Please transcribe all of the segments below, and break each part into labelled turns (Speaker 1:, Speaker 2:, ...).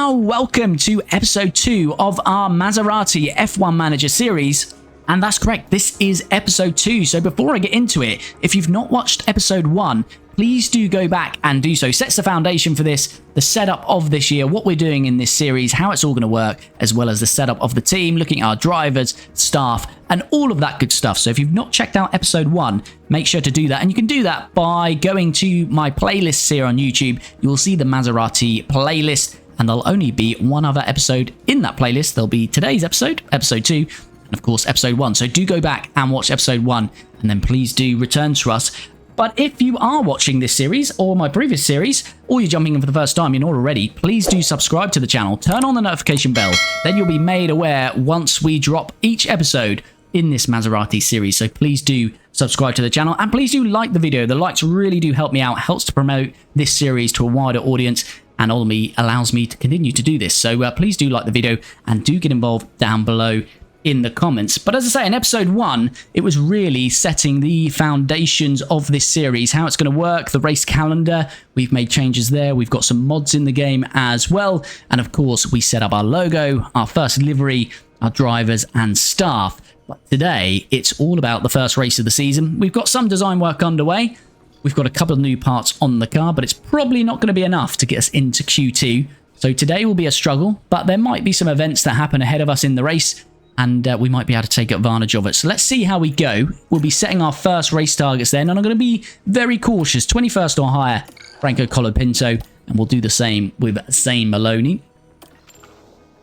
Speaker 1: now welcome to episode 2 of our Maserati F1 Manager series. And that's correct, this is episode 2. So before I get into it, if you've not watched episode 1, please do go back and do so. Sets the foundation for this, the setup of this year, what we're doing in this series, how it's all going to work, as well as the setup of the team, looking at our drivers, staff, and all of that good stuff. So if you've not checked out episode 1, make sure to do that. And you can do that by going to my playlists here on YouTube. You'll see the Maserati playlist, and there'll only be one other episode in that playlist. There'll be today's episode, episode 2, and of course episode 1. So do go back and watch episode 1, and then please do return to us. But if you are watching this series or my previous series, or you're jumping in for the first time, you're not already, please do subscribe to the channel, turn on the notification bell, then you'll be made aware once we drop each episode in this Maserati series. So please do subscribe to the channel, and please do like the video. The likes really do help me out, helps to promote this series to a wider audience, and ultimately allows me to continue to do this. So please do like the video and do get involved down below in the comments. But as I say, in episode 1, it was really setting the foundations of this series, how it's going to work, the race calendar. We've made changes there. We've got some mods in the game as well. And of course, we set up our logo, our first livery, our drivers and staff. But today, it's all about the first race of the season. We've got some design work underway. We've got a couple of new parts on the car, but it's probably not going to be enough to get us into Q2. So today will be a struggle, but there might be some events that happen ahead of us in the race, and we might be able to take advantage of it. So let's see how we go. We'll be setting our first race targets then, and I'm going to be very cautious. 21st or higher, Franco Colapinto, and we'll do the same with Zane Maloney.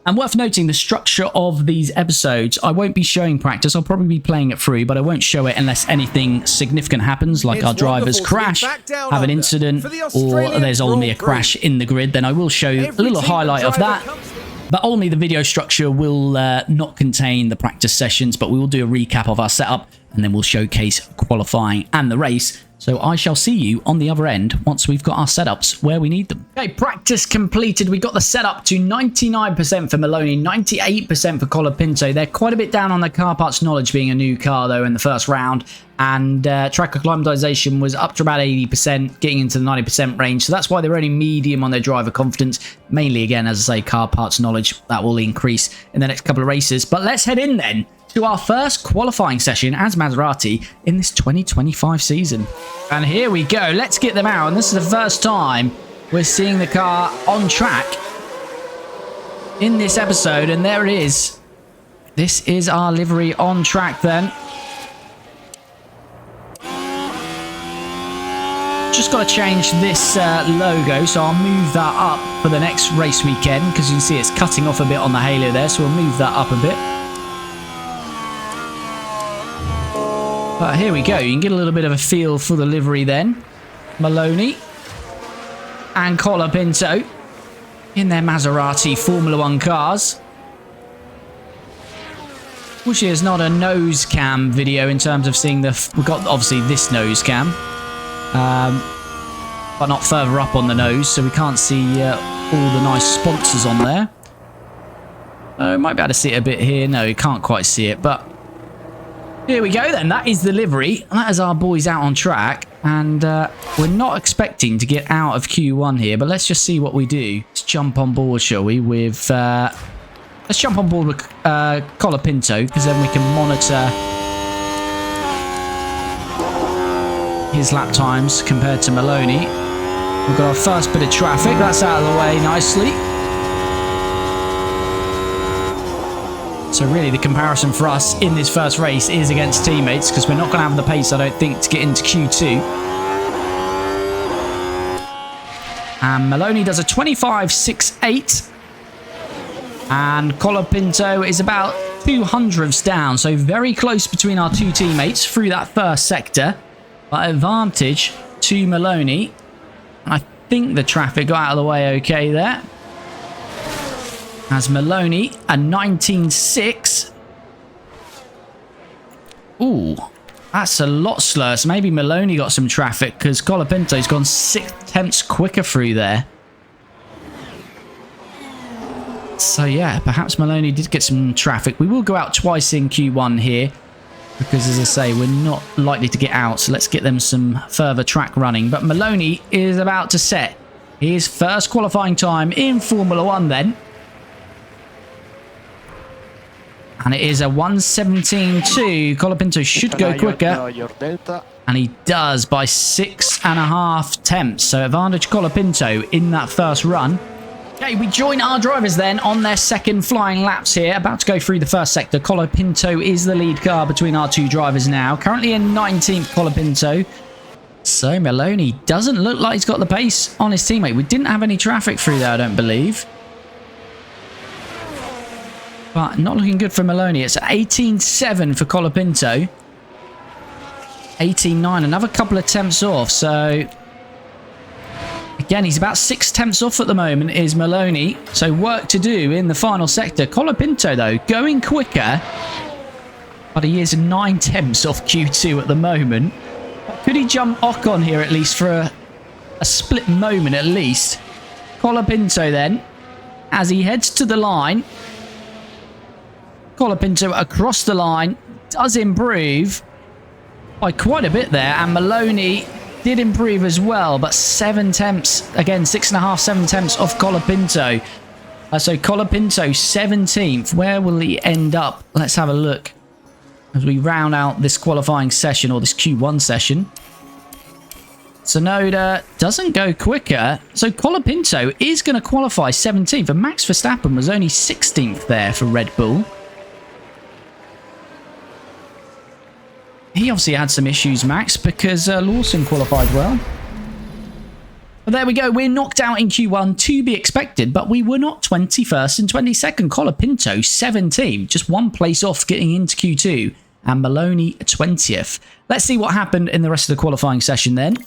Speaker 1: And worth noting, the structure of these episodes, I won't be showing practice. I'll probably be playing it through, but I won't show it unless anything significant happens, like our drivers crash, have an incident, or there's only a crash in the grid. Then I will show a little highlight of that. But only the video structure will not contain the practice sessions, but we will do a recap of our setup, and then we'll showcase qualifying and the race. So I shall see you on the other end once we've got our setups where we need them. Okay, practice completed. We got the setup to 99% for Maloney, 98% for Colapinto. They're quite a bit down on their car parts knowledge, being a new car though in the first round. And track acclimatization was up to about 80%, getting into the 90% range. So that's why they're only medium on their driver confidence. Mainly, again, as I say, car parts knowledge. That will increase in the next couple of races. But let's head in then to our first qualifying session as Maserati in this 2025 season. And here we go. Let's get them out. And this is the first time we're seeing the car on track in this episode. And there it is. This is our livery on track then. Just got to change this logo, so I'll move that up for the next race weekend, because you can see it's cutting off a bit on the halo there, so we'll move that up a bit. But here we go. You can get a little bit of a feel for the livery then. Maloney and Colapinto in their Maserati Formula 1 cars. Which is not a nose cam video in terms of seeing the... We've got obviously this nose cam. But not further up on the nose, so we can't see all the nice sponsors on there. Might be able to see it a bit here. No, you can't quite see it, but here we go then. That is the livery. That is our boys out on track, and we're not expecting to get out of Q1 here, but let's just see what we do. Let's jump on board, shall we, with... let's jump on board with Colapinto, because then we can monitor his lap times compared to Maloney. We've got our first bit of traffic. That's out of the way nicely. So really the comparison for us in this first race is against teammates, because we're not going to have the pace, I don't think, to get into Q2. And Maloney does a 25.68. And Colapinto is about 200ths down. So very close between our two teammates through that first sector. But advantage to Maloney. I think the traffic got out of the way okay there. As Maloney, a 19.6. Ooh, that's a lot slower. So maybe Maloney got some traffic, because Colapinto's gone 6/10 quicker through there. So yeah, perhaps Maloney did get some traffic. We will go out twice in Q1 here, because as I say, we're not likely to get out. So let's get them some further track running. But Maloney is about to set His first qualifying time in Formula 1 then. And it is a 1:17.2. Colapinto should go quicker. And he does by 6.5 tenths. So advantage Colapinto in that first run. Okay, we join our drivers then on their second flying laps here. About to go through the first sector. Colapinto is the lead car between our two drivers now. Currently in 19th, Colapinto. So Maloney doesn't look like he's got the pace on his teammate. We didn't have any traffic through there, I don't believe. But not looking good for Maloney. It's 18.7 for Colapinto. 18.9, another couple of tenths off. So again, he's about 6 tenths off at the moment, is Maloney. So work to do in the final sector. Colapinto, though, going quicker. But he is 9 tenths off Q2 at the moment. Could he jump Ocon here at least for a split moment at least? Colapinto then, as he heads to the line. Colapinto across the line, does improve by quite a bit there. And Maloney did improve as well, but 7 tenths, again 6.5, 7 tenths off Colapinto. So Colapinto 17th. Where will he end up? Let's have a look as we round out this qualifying session, or this Q1 session. Tsunoda doesn't go quicker, so Colapinto is going to qualify 17th, and Max Verstappen was only 16th there for Red Bull. He obviously had some issues, Max, because Lawson qualified well. But there we go, we're knocked out in Q1, to be expected, but we were not 21st and 22nd. Colapinto 17th, just one place off getting into Q2, and Maloney 20th. Let's see what happened in the rest of the qualifying session then.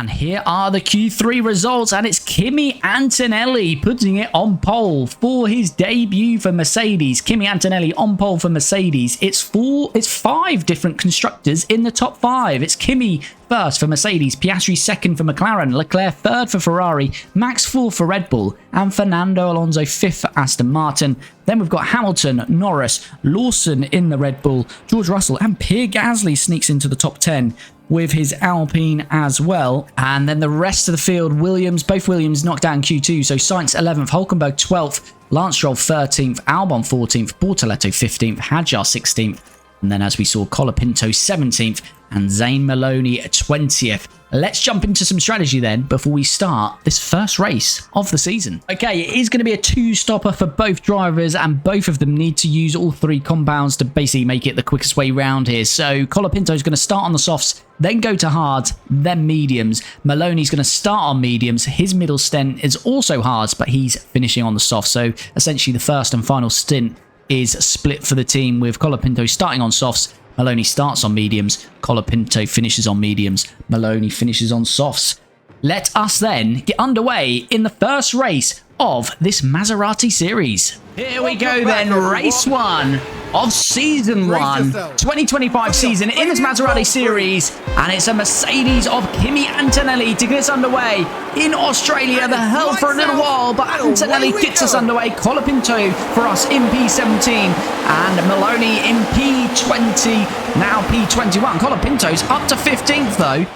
Speaker 1: And here are the Q3 results, and it's Kimi Antonelli putting it on pole for his debut for Mercedes. Kimi Antonelli on pole for Mercedes. It's 5 different constructors in the top 5. It's Kimi first for Mercedes, Piastri second for McLaren, Leclerc third for Ferrari, Max fourth for Red Bull, and Fernando Alonso fifth for Aston Martin. Then we've got Hamilton, Norris, Lawson in the Red Bull, George Russell, and Pierre Gasly sneaks into the top 10 with his Alpine as well. And then the rest of the field, both Williams knocked down Q2. So Sainz 11th, Hulkenberg 12th, Lance Stroll 13th, Albon 14th, Bortoletto 15th, Hadjar 16th. And then as we saw, Colapinto 17th and Zane Maloney 20th. Let's jump into some strategy then before we start this first race of the season. Okay, it is going to be a 2-stopper for both drivers, and both of them need to use all 3 compounds to basically make it the quickest way round here. So Colapinto is going to start on the softs, then go to hards, then mediums. Maloney's going to start on mediums. His middle stint is also hards, but he's finishing on the softs. So essentially the first and final stint is split for the team, with Colapinto starting on softs. Maloney starts on mediums, Colapinto finishes on mediums, Maloney finishes on softs. Let us then get underway in the first race of this Maserati series. Here we go then, race 1 of season 1, 2025 season in this Maserati series, and it's a Mercedes of Kimi Antonelli to get us underway in Australia. The hell for a little while, but Antonelli gets us underway. Colapinto for us in P17 and Maloney in P20, now P21. Colapinto's up to 15th though.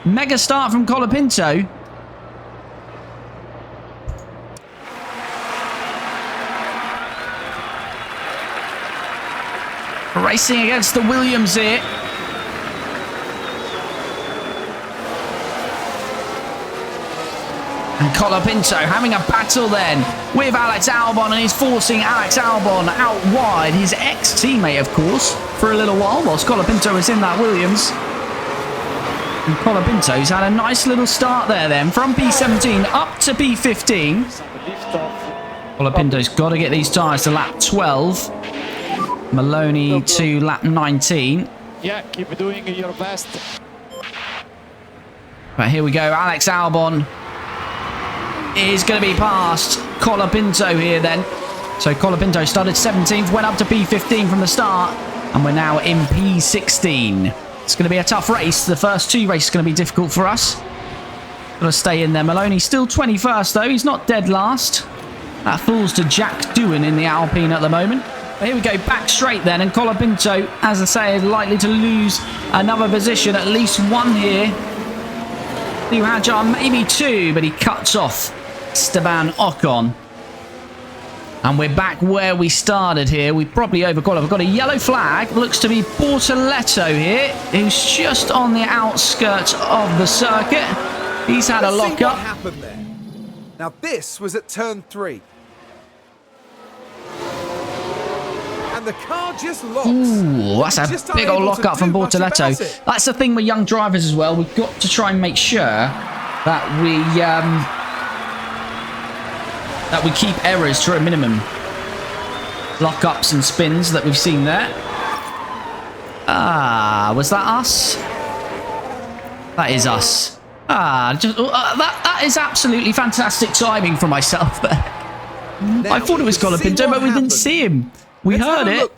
Speaker 1: Mega start from Colapinto. Racing against the Williams here. And Colapinto having a battle then with Alex Albon, and he's forcing Alex Albon out wide, his ex-teammate of course, for a little while whilst Colapinto is in that Williams. And Colapinto's had a nice little start there then, from P17 up to P15. Colapinto's got to get these tyres to lap 12. Maloney to lap 19.
Speaker 2: Yeah, keep doing your best.
Speaker 1: But here we go. Alex Albon is going to be past Colapinto here then. So Colapinto started 17th, went up to P15 from the start, and we're now in P16. It's going to be a tough race. The first 2 races are going to be difficult for us. Got to stay in there. Maloney still 21st though. He's not dead last. That falls to Jack Doohan in the Alpine at the moment. But here we go, back straight then, and Colapinto, as I say, is likely to lose another position, at least 1 here. Hadjar maybe 2, but he cuts off Esteban Ocon. And we're back where we started here. We probably overqualified. We've got a yellow flag. Looks to be Bortoletto here, who's just on the outskirts of the circuit. He's had a lock up.
Speaker 3: What happened there? Now this was at turn 3. And the car just locks.
Speaker 1: Ooh, that's a big old lock up from Bortoletto. That's the thing with young drivers as well. We've got to try and make sure that we keep errors to a minimum. Lock-ups and spins that we've seen there. Ah, was that us? That is us. Ah, that is absolutely fantastic timing for myself there. I thought it was Colapinto, but we didn't see him. We heard it.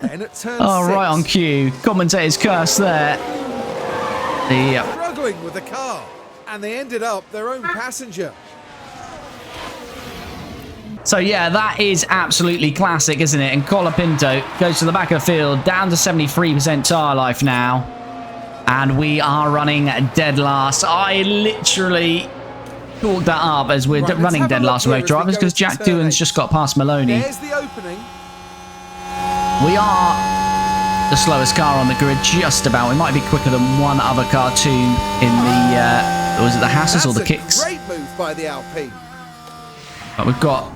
Speaker 1: Oh, right on cue. Commentator's curse there.
Speaker 3: Struggling with the car, and they ended up their own passenger.
Speaker 1: So yeah, that is absolutely classic, isn't it? And Colapinto goes to the back of the field, down to 73% tyre life now. And we are running dead last. I literally talked that up as we're running dead last with both drivers because Jack Doohan's just got past Maloney.
Speaker 3: There's the opening.
Speaker 1: We are the slowest car on the grid, just about. We might be quicker than one other car too in the, was it the Hasses or the Kicks?
Speaker 3: Great move by the Alpine.
Speaker 1: But we've got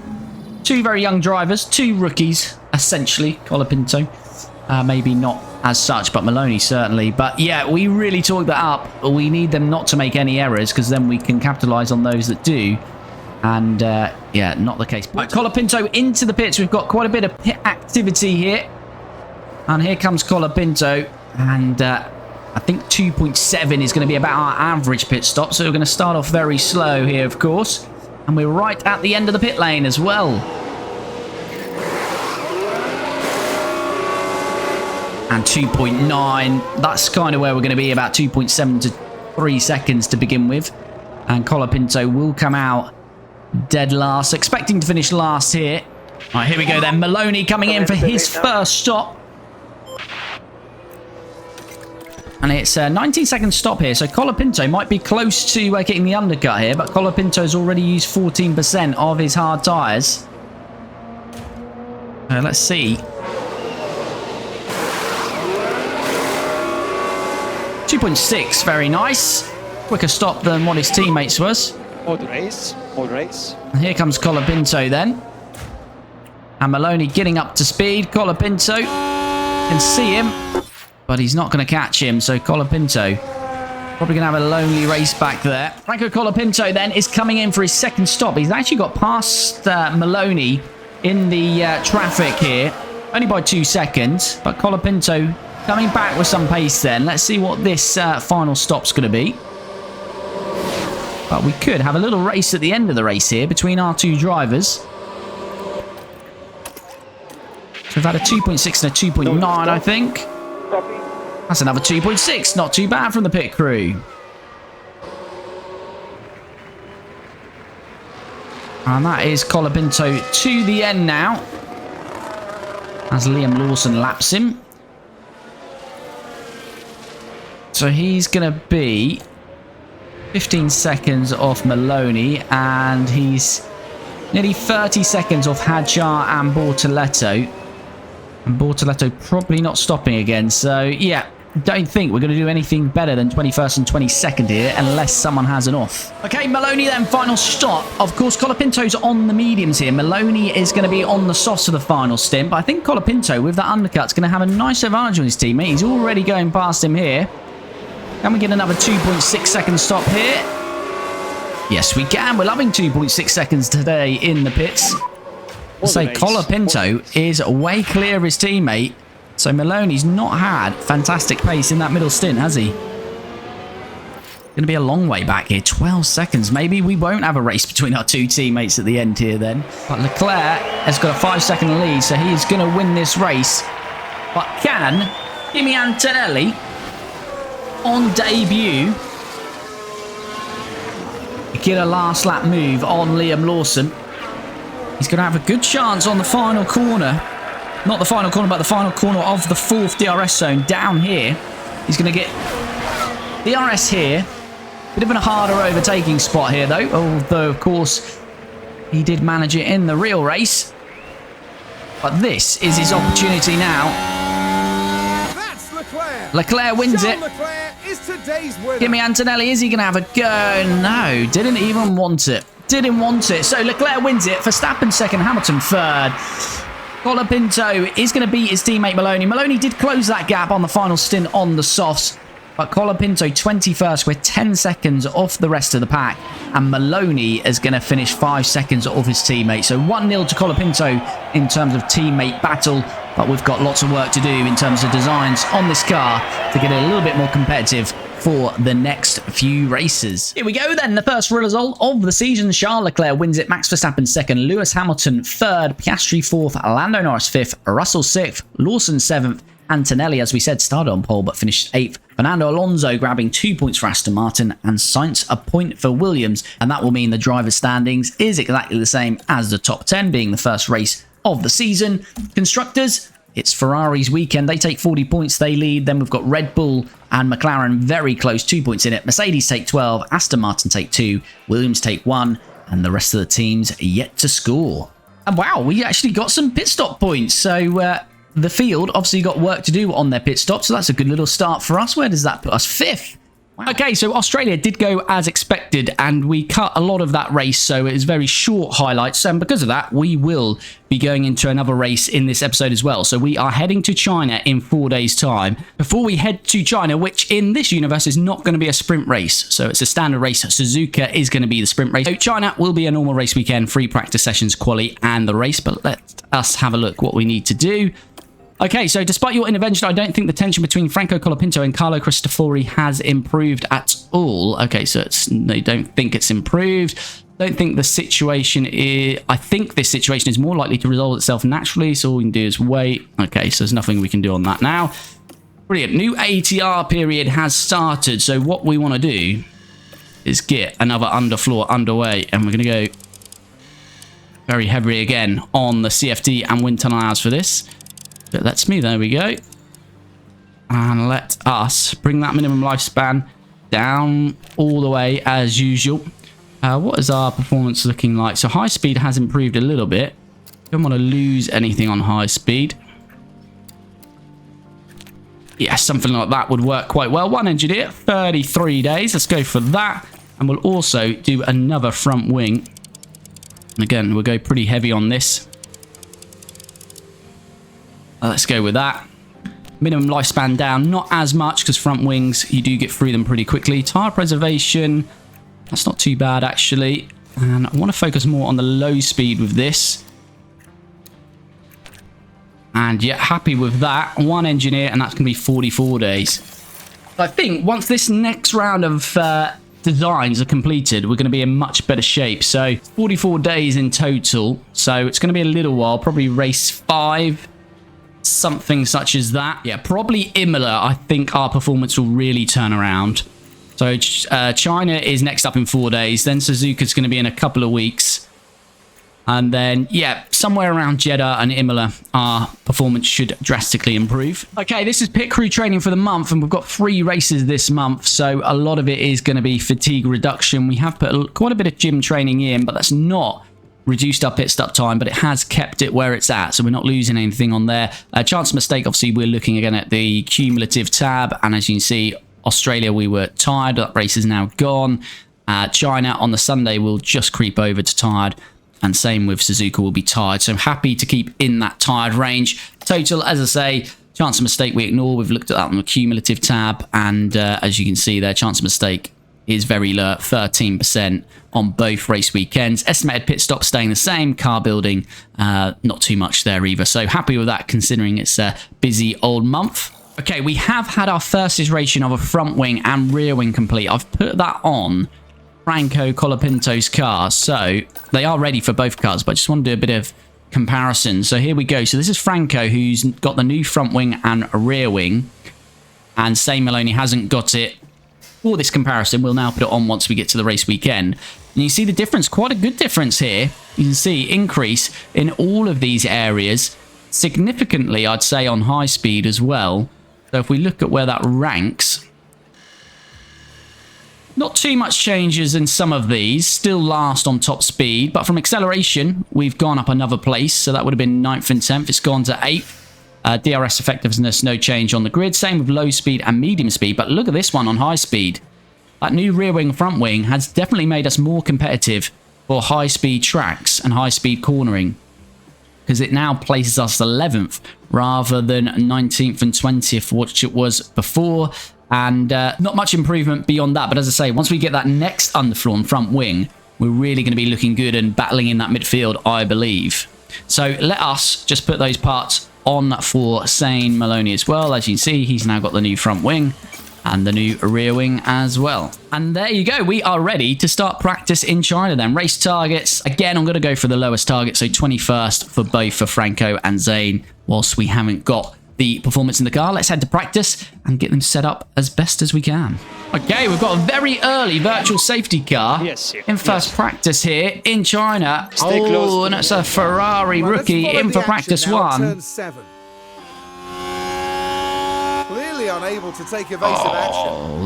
Speaker 1: two very young drivers, two rookies, essentially. Colapinto, maybe not as such, but Maloney certainly. But yeah, we really talked that up. We need them not to make any errors because then we can capitalise on those that do. And yeah, not the case. Right, Colapinto into the pits. We've got quite a bit of pit activity here. And here comes Colapinto. And I think 2.7 is going to be about our average pit stop. So we're going to start off very slow here, of course. And we're right at the end of the pit lane as well. And 2.9. That's kind of where we're going to be, about 2.7 to 3 seconds to begin with. And Colapinto will come out dead last. Expecting to finish last here. All right, here we go then. Maloney coming in for his first stop. And it's a 19-second stop here, so Colapinto might be close to getting the undercut here, but Colapinto's already used 14% of his hard tyres. Let's see. 2.6, very nice. Quicker stop than what his teammates was.
Speaker 2: More race, more race.
Speaker 1: And here comes Colapinto then. And Maloney getting up to speed. Colapinto can see him, but he's not going to catch him, so Colapinto probably going to have a lonely race back there. Franco Colapinto then is coming in for his second stop. He's actually got past Maloney in the traffic here, only by 2 seconds, but Colapinto coming back with some pace then. Let's see what this final stop's going to be. But we could have a little race at the end of the race here between our two drivers. So we've had a 2.6 and a 2.9, I think. That's another 2.6. Not too bad from the pit crew. And that is Colapinto to the end now, as Liam Lawson laps him. So he's going to be 15 seconds off Maloney, and he's nearly 30 seconds off Hadjar and Bortoletto. And Bortoletto probably not stopping again. So, yeah, don't think we're going to do anything better than 21st and 22nd here unless someone has an off. Okay, Maloney then, final stop. Of course, Colapinto's on the mediums here. Maloney is going to be on the softs of the final stint. But I think Colapinto, with that undercut, is going to have a nice advantage on his teammate. He's already going past him here. Can we get another 2.6 second stop here? Yes, we can. We're loving 2.6 seconds today in the pits. So Colapinto is way clear of his teammate. So Maloney's not had fantastic pace in that middle stint, has he? Going to be a long way back here. 12 seconds. Maybe we won't have a race between our two teammates at the end here then. But Leclerc has got a 5-second lead, so he is going to win this race. But can Kimi Antonelli, on debut, get a last lap move on Liam Lawson? He's going to have a good chance on the final corner. Not the final corner, but the final corner of the 4th DRS zone down here. He's going to get DRS here. Bit of a harder overtaking spot here, though. Although, of course, He did manage it in the real race. But this is his opportunity now.
Speaker 3: That's Leclerc.
Speaker 1: Leclerc wins it.
Speaker 3: Charles Leclerc is today's winner.
Speaker 1: Kimi Antonelli, is he going to have a go? No, didn't even want it. Didn't want it. So Leclerc wins it. Verstappen second, Hamilton third. Colapinto is going to beat his teammate Maloney. Maloney did close that gap on the final stint on the softs. But Colapinto 21st with 10 seconds off the rest of the pack. And Maloney is going to finish 5 seconds off his teammate. So 1-0 to Colapinto in terms of teammate battle. But we've got lots of work to do in terms of designs on this car to get it a little bit more competitive for the next few races. Here we go then. The first result of the season. Charles Leclerc wins it. Max Verstappen second. Lewis Hamilton third. Piastri fourth. Lando Norris fifth. Russell sixth. Lawson seventh. Antonelli, as we said, started on pole but finished 8th. Fernando Alonso grabbing 2 points for Aston Martin and Sainz a point for Williams. And that will mean the driver's standings is exactly the same as the top 10, being the first race of the season. Constructors, it's Ferrari's weekend. They take 40 points. They lead. Then we've got Red Bull and McLaren very close, 2 points in it. Mercedes take 12. Aston Martin take 2. Williams take 1. And the rest of the teams yet to score. And wow, we actually got some pit stop points. So, the field obviously got work to do on their pit stop, so that's a good little start for us. Where does that put us? 5th. Wow. Okay, so Australia did go as expected, and we cut a lot of that race, so it is very short highlights. And because of that, we will be going into another race in this episode as well. So we are heading to China in 4 days' time. Before we head to China, which in this universe is not going to be a sprint race, so it's a standard race. Suzuka is going to be the sprint race. So China will be a normal race weekend, 3 practice sessions, quali, and the race. But let us have a look what we need to do. Okay, so despite your intervention, I don't think the tension between Franco Colapinto and Carlo Cristofori has improved at all. Okay, so they don't think it's improved. Don't think the situation is... I think this situation is more likely to resolve itself naturally, so all we can do is wait. Okay, so there's nothing we can do on that now. Brilliant. New ATR period has started, so what we want to do is get another underfloor underway, and we're going to go very heavy again on the CFD and wind tunnel hours for this. But that's me. There we go. And let us bring that minimum lifespan down all the way as usual. What is our performance looking like? So high speed has improved a little bit. Don't want to lose anything on high speed. Yeah, something like that would work quite well. One engineer, 33 days. Let's go for that. And we'll also do another front wing. Again, we'll go pretty heavy on this. Let's go with that. Minimum lifespan down, not as much because front wings, you do get through them pretty quickly. Tire preservation, that's not too bad actually. And I want to focus more on the low speed with this. And yeah, happy with that. One engineer, and that's going to be 44 days. I think once this next round of designs are completed, we're going to be in much better shape. So 44 days in total. So it's going to be a little while, probably race 5. Something such as that. Yeah, probably Imola. I think our performance will really turn around. So China is next up in 4 days. Then Suzuka's going to be in a couple of weeks. And then, yeah, somewhere around Jeddah and Imola, our performance should drastically improve. Okay, this is pit crew training for the month, and we've got 3 races this month. So a lot of it is going to be fatigue reduction. We have put quite a bit of gym training in, but that's not reduced our pit stop time, but it has kept it where it's at, so we're not losing anything on there. Chance of mistake, obviously we're looking again at the cumulative tab, and as you can see, Australia we were tired, that race is now gone. China on the Sunday will just creep over to tired, and same with Suzuka will be tired, so I'm happy to keep in that tired range. Total, as I say, chance of mistake we ignore. We've looked at that on the cumulative tab, and as you can see there, chance of mistake is very low, 13% on both race weekends. Estimated pit stop staying the same. Car building, not too much there either. So happy with that considering it's a busy old month. Okay, we have had our first iteration of a front wing and rear wing complete. I've put that on Franco Colapinto's car. So they are ready for both cars, but I just want to do a bit of comparison. So here we go. So this is Franco, who's got the new front wing and rear wing. And Say Maloney hasn't got it. For this comparison, we'll now put it on once we get to the race weekend. And you see the difference, quite a good difference here. You can see increase in all of these areas. Significantly, I'd say, on high speed as well. So if we look at where that ranks, Not too much changes in some of these. Still last on top speed. But from acceleration, we've gone up another place. So that would have been 9th and 10th. It's gone to 8th. DRS effectiveness, no change on the grid. Same with low speed and medium speed. But look at this one on high speed. That new rear wing, front wing has definitely made us more competitive for high speed tracks and high speed cornering. Because it now places us 11th rather than 19th and 20th, which it was before. And not much improvement beyond that. But as I say, once we get that next underfloor and front wing, we're really going to be looking good and battling in that midfield, I believe. So let us just put those parts on for Saint Maloney as well. As you can see, he's now got the new front wing and the new rear wing as well. And there you go. We are ready to start practice in China then. Race targets. Again, I'm going to go for the lowest target. So 21st for both for Franco and Zane, whilst we haven't got the performance in the car. Let's head to practice and get them set up as best as we can. Okay, we've got a very early virtual safety car in first practice here in China. Oh, and it's a Ferrari rookie in for practice one.
Speaker 3: Clearly unable to take evasive action.
Speaker 1: Oh,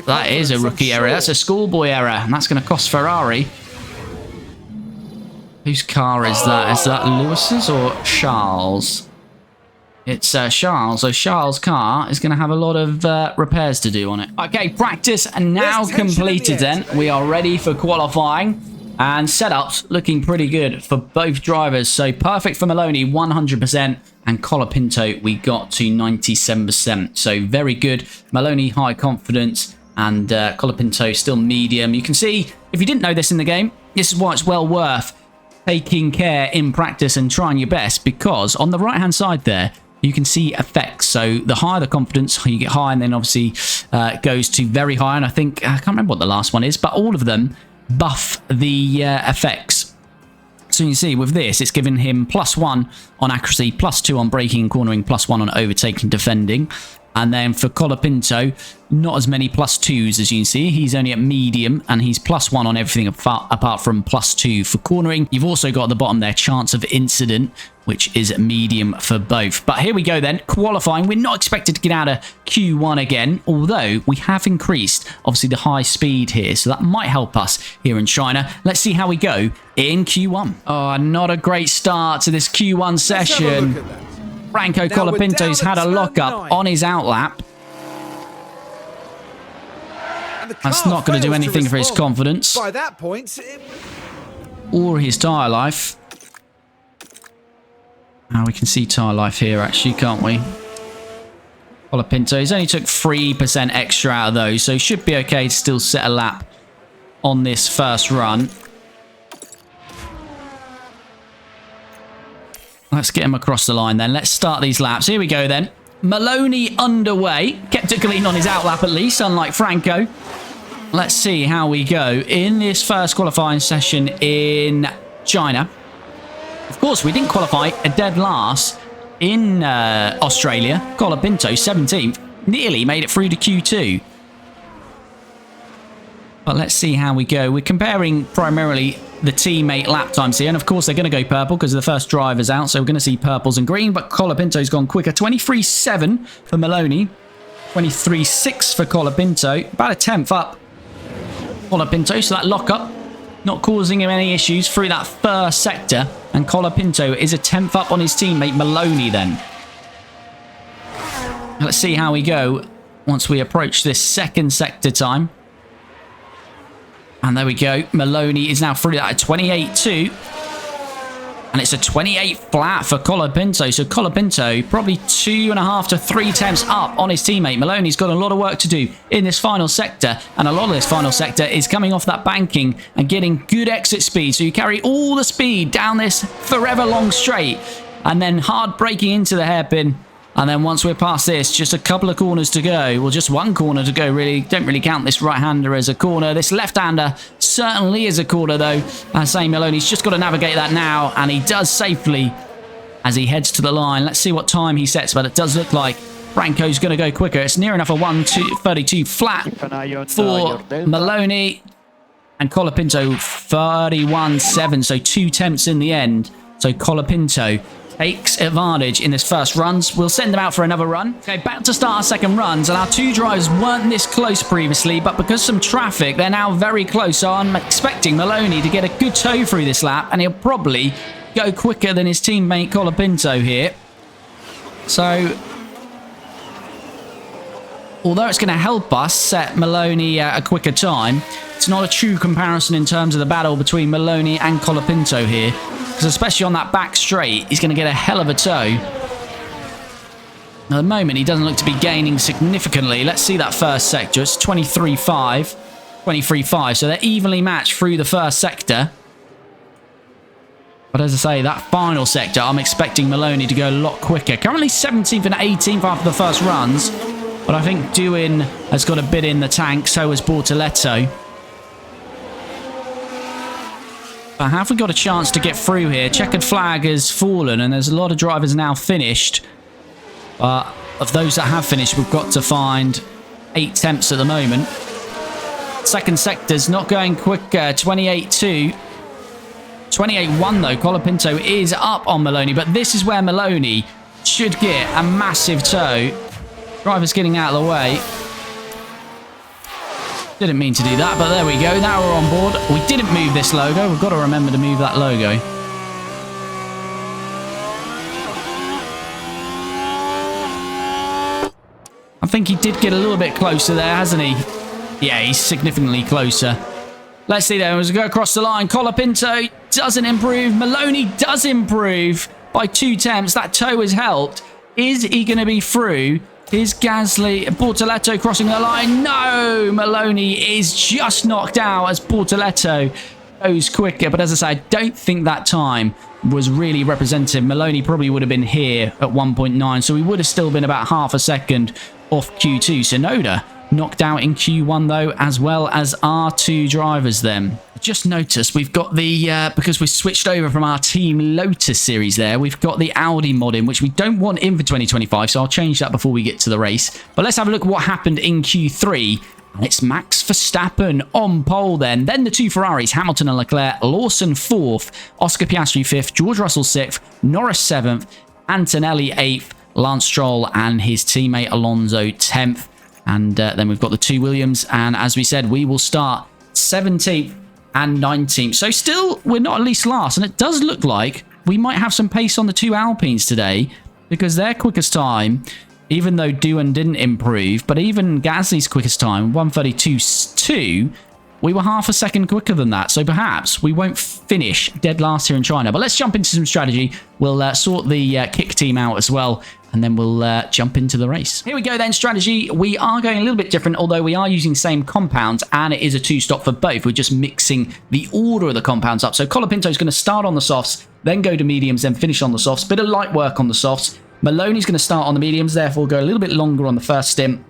Speaker 1: that is a rookie error. That's a schoolboy error, and that's going to cost Ferrari. Whose car is that? Is that Lewis's or Charles? It's Charles, so Charles' car is going to have a lot of repairs to do on it. Okay, practice and now completed then. We are ready for qualifying. And setups looking pretty good for both drivers. So perfect for Maloney, 100%. And Colapinto, we got to 97%. So very good. Maloney, high confidence. And Colapinto, still medium. You can see, if you didn't know this in the game, this is why it's well worth taking care in practice and trying your best. Because on the right-hand side there, you can see effects. So the higher the confidence, you get high, and then obviously it goes to very high. And I think, I can't remember what the last one is, but all of them buff the effects. So you can see with this, it's given him +1 on accuracy, +2 on braking and cornering, +1 on overtaking defending. And then for Colapinto, not as many +2s as you can see. He's only at medium, and he's +1 on everything apart from +2 for cornering. You've also got at the bottom there, chance of incident, which is medium for both. But here we go then, qualifying. We're not expected to get out of Q1 again, although we have increased, obviously, the high speed here. So that might help us here in China. Let's see how we go in Q1. Oh, not a great start to this Q1 session. Franco Colapinto's had a lockup on his outlap. That's not going to do anything for his confidence.
Speaker 3: By that point,
Speaker 1: or his tyre life. We can see tyre life here, actually, can't we? Colapinto, he's only took 3% extra out of those, so he should be okay to still set a lap on this first run. Let's get him across the line then. Let's start these laps. Here we go then. Maloney underway. Kept it clean on his outlap at least, unlike Franco. Let's see how we go in this first qualifying session in China. Of course, we didn't qualify a dead last in Australia. Colapinto, 17th. Nearly made it through to Q2. But let's see how we go. We're comparing primarily the teammate lap times here. And of course, they're going to go purple because the first driver's out. So we're going to see purples and green. But Colapinto's gone quicker. 23.7 for Maloney. 23.6 for Colapinto. About a 10th up. Colapinto, so that lockup not causing him any issues through that first sector. And Colapinto is a 10th up on his teammate Maloney then. Let's see how we go once we approach this second sector time. And there we go. Maloney is now through that at 28.2. And it's a 28 flat for Colapinto. So Colapinto probably 2.5 to 3 tenths up on his teammate. Maloney's got a lot of work to do in this final sector. And a lot of this final sector is coming off that banking and getting good exit speed. So you carry all the speed down this forever long straight. And then hard braking into the hairpin. And then once we're past this, just a couple of corners to go. Well, just one corner to go, really. Don't really count this right-hander as a corner. This left-hander certainly is a corner, though. As Saint Maloney's just got to navigate that now. And he does safely as he heads to the line. Let's see what time he sets. But it does look like Franco's going to go quicker. It's near enough a 1:32 flat for Maloney. And Colapinto 31.7. So 2 tenths in the end. So Colapinto takes advantage in this first runs. We'll send them out for another run. Okay, back to start our second runs, and our two drivers weren't this close previously, but because some traffic, they're now very close. So I'm expecting Maloney to get a good tow through this lap, and he'll probably go quicker than his teammate Colapinto here. So although it's going to help us set Maloney a quicker time, it's not a true comparison in terms of the battle between Maloney and Colapinto here, because especially on that back straight, he's going to get a hell of a tow. Now, at the moment, he doesn't look to be gaining significantly. Let's see that first sector. It's 23.5, 23.5, so they're evenly matched through the first sector. But as I say, that final sector, I'm expecting Maloney to go a lot quicker. Currently 17th and 18th after the first runs. But I think Dewin has got a bit in the tank, so has Bortoletto. But have we got a chance to get through here? Checkered flag has fallen, and there's a lot of drivers now finished. But of those that have finished, we've got to find 8 temps at the moment. Second sector's not going quicker, 28.2. 28.1 though, Colapinto is up on Maloney, but this is where Maloney should get a massive tow. Driver's getting out of the way. Didn't mean to do that, but there we go. Now we're on board. We didn't move this logo. We've got to remember to move that logo. I think he did get a little bit closer there, hasn't he? Yeah, he's significantly closer. Let's see there. As we go across the line, Colapinto doesn't improve. Maloney does improve by 2 temps. That tow has helped. Is he going to be through? Here's Gasly, Bortoletto crossing the line. No, Maloney is just knocked out as Bortoletto goes quicker. But as I say, I don't think that time was really representative. Maloney probably would have been here at 1.9, so he would have still been about half a second off Q2. Sonoda knocked out in Q1 though, as well as our 2 drivers then. Just noticed we've got the, because we switched over from our Team Lotus series there, we've got the Audi mod in, which we don't want in for 2025, so I'll change that before we get to the race. But let's have a look at what happened in Q3. And it's Max Verstappen on pole then. Then the 2 Ferraris, Hamilton and Leclerc, Lawson 4th, Oscar Piastri 5th, George Russell 6th, Norris 7th, Antonelli 8th, Lance Stroll and his teammate Alonso 10th. And then we've got the 2 Williams. And as we said, we will start 17th and 19th. So still, we're not at least last. And it does look like we might have some pace on the 2 Alpines today, because their quickest time, even though Doohan didn't improve, but even Gasly's quickest time, 1:32.2, we were half a second quicker than that. So perhaps we won't finish dead last here in China. But let's jump into some strategy. We'll sort the kick team out as well, and then we'll jump into the race. Here we go then, strategy. We are going a little bit different, although we are using the same compounds, and it is a 2-stop for both. We're just mixing the order of the compounds up. So Colapinto is going to start on the softs, then go to mediums, then finish on the softs. Bit of light work on the softs. Maloney's going to start on the mediums, therefore go a little bit longer on the first stint.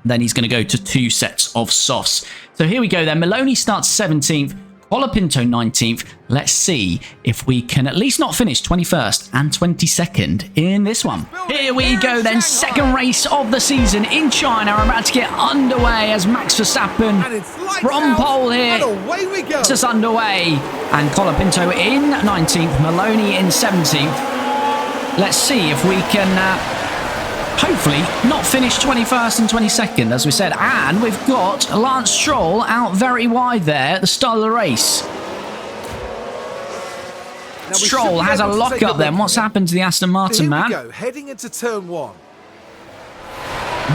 Speaker 1: Then he's going to go to 2 sets of softs. So here we go then. Maloney starts 17th. Colapinto 19th. Let's see if we can at least not finish 21st and 22nd in this one. Here we go then, second race of the season in China. I'm about to get underway as Max Verstappen from pole here. It's just underway. And Colapinto in 19th, Maloney in 17th. Let's see if we can hopefully not finish 21st and 22nd, as we said. And we've got Lance Stroll out very wide there at the start of the race. Stroll has a lock-up then. What's happened to the Aston Martin man?
Speaker 3: Here we go, heading into turn 1.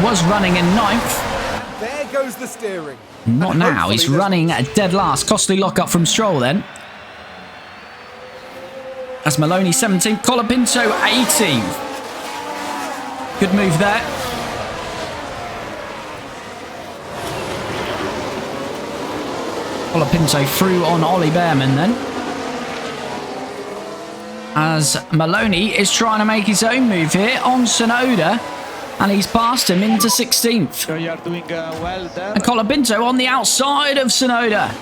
Speaker 1: Was running in 9th.
Speaker 3: There goes the steering.
Speaker 1: Not now. He's running at dead last. Costly lock-up from Stroll then. That's Maloney 17th. Colapinto 18th. Good move there. Colapinto through on Ollie Behrman then. As Maloney is trying to make his own move here on Sonoda. And he's passed him into 16th.
Speaker 2: So you are doing well there.
Speaker 1: And Colapinto on the outside of Sonoda.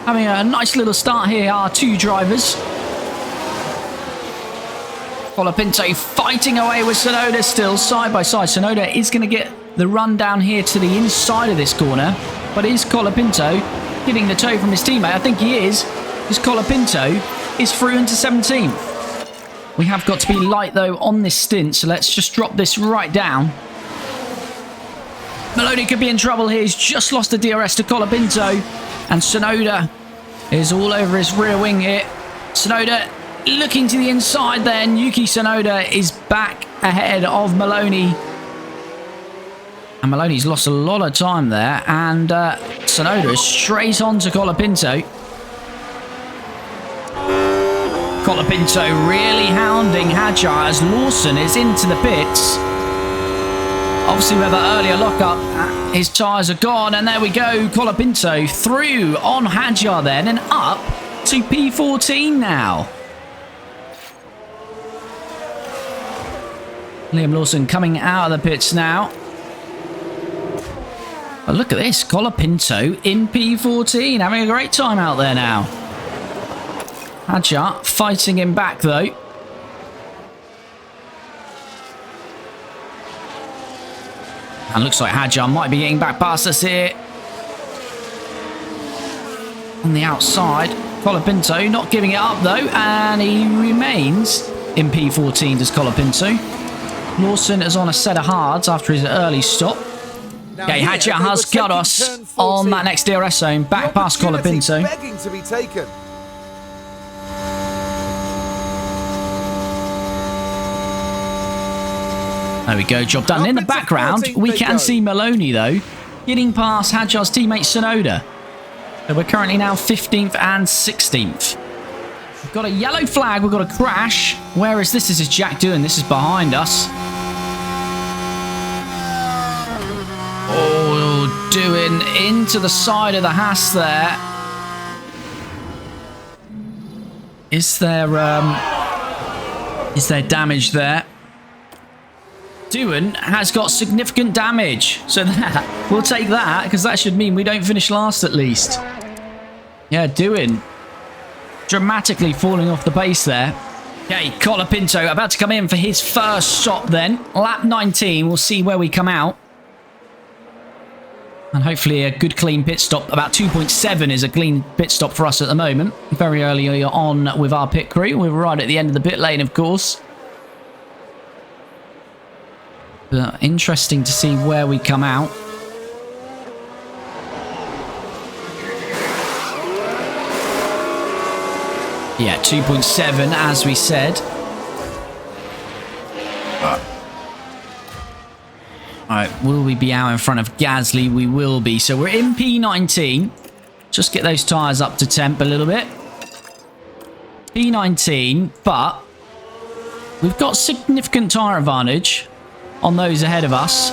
Speaker 1: Having a nice little start here, our 2 drivers. Colapinto fighting away with Sonoda still, side by side. Sonoda is going to get the run down here to the inside of this corner. But is Colapinto getting the tow from his teammate? I think he is. Because Colapinto is through into 17th. We have got to be light, though, on this stint, so let's just drop this right down. Maloney could be in trouble here. He's just lost the DRS to Colapinto. And Tsunoda is all over his rear wing here. Tsunoda looking to the inside then. Yuki Tsunoda is back ahead of Maloney. And Maloney's lost a lot of time there. And Tsunoda is straight on to Colapinto. Colapinto really hounding Hadjar as Lawson is into the pits. Obviously, with the earlier lockup, his tyres are gone. And there we go. Colapinto through on Hadjar then and up to P14 now. Liam Lawson coming out of the pits now. But look at this. Colapinto in P14. Having a great time out there now. Hadjar fighting him back though. And looks like Hadjar might be getting back past us here. On the outside, Colapinto not giving it up though, and he remains in P14 does Colapinto. Lawson is on a set of hards after his early stop. Okay, Hadjar has got us on that next DRS zone, back past Colapinto.
Speaker 3: Begging to be taken.
Speaker 1: There we go, job done. In the background, we can see Maloney, though, getting past Hadjar's teammate Tsunoda. So we're currently now 15th and 16th. We've got a yellow flag, we've got a crash. Where is this? This is Jack doing. This is behind us. Oh, doing into the side of the Haas there. Is there damage there? Dewan has got significant damage. So we'll take that, because that should mean we don't finish last at least. Yeah, Dewan dramatically falling off the pace there. Okay, Colapinto about to come in for his first stop then. Lap 19, we'll see where we come out. And hopefully a good clean pit stop. About 2.7 is a clean pit stop for us at the moment. Very early on with our pit crew. We're right at the end of the pit lane, of course. But interesting to see where we come out. Yeah, 2.7 as we said. Alright, will we be out in front of Gasly? We will be. So we're in P19. Just get those tyres up to temp a little bit. P19, but we've got significant tyre advantage on those ahead of us.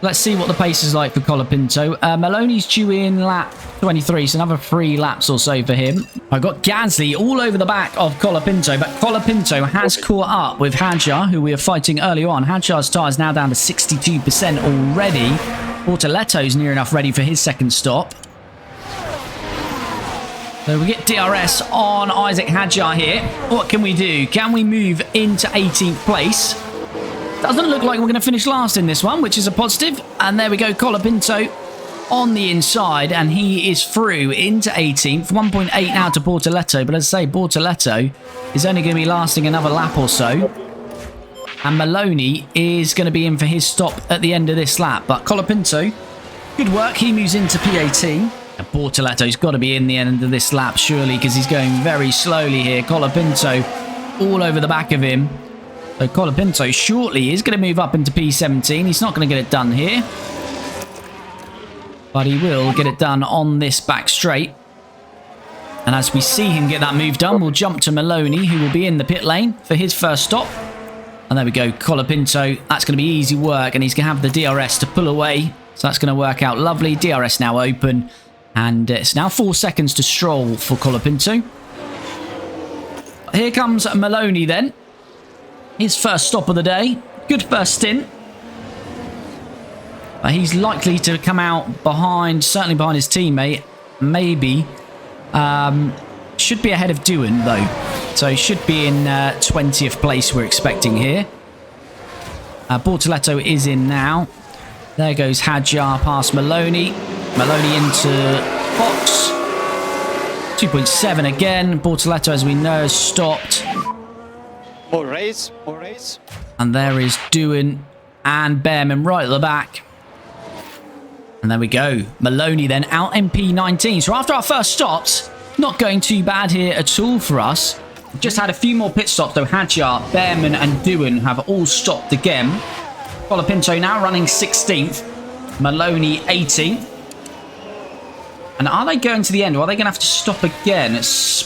Speaker 1: Let's see what the pace is like for Colapinto. Maloney's due in lap 23, so another 3 laps or so for him. I've got Gasly all over the back of Colapinto, but Colapinto has caught up with Hadjar, who we were fighting early on. Hadjar's tyres now down to 62% already. Bortoletto's near enough ready for his second stop. So we get DRS on Isaac Hadjar here. What can we do? Can we move into 18th place? Doesn't look like we're going to finish last in this one, which is a positive. And there we go, Colapinto on the inside, and he is through into 18th. 1.8 now to Bortoletto, but as I say, Bortoletto is only going to be lasting another lap or so. And Maloney is going to be in for his stop at the end of this lap. But Colapinto, good work. He moves into P18. And Bortoletto's got to be in the end of this lap, surely, because he's going very slowly here. Colapinto all over the back of him. So Colapinto shortly is going to move up into P17. He's not going to get it done here. But he will get it done on this back straight. And as we see him get that move done, we'll jump to Maloney, who will be in the pit lane for his first stop. And there we go, Colapinto. That's going to be easy work, and he's going to have the DRS to pull away. So that's going to work out lovely. DRS now open. And it's now 4 seconds to stroll for Colapinto. Here comes Maloney then. His first stop of the day. Good first stint. But he's likely to come out behind, certainly behind his teammate. Maybe. Should be ahead of Dewan, though. So he should be in 20th place, we're expecting here. Bortoletto is in now. There goes Hadjar past Maloney. Maloney into box. 2.7 again. Bortoletto, as we know, has stopped.
Speaker 2: More race, more race.
Speaker 1: And there is Doohan and Behrman right at the back. And there we go. Maloney then out in P19. So after our first stops, not going too bad here at all for us. Just had a few more pit stops though. Hadjar, Behrman and Doohan have all stopped again. Colapinto now running 16th. Maloney 18th. And are they going to the end or are they going to have to stop again?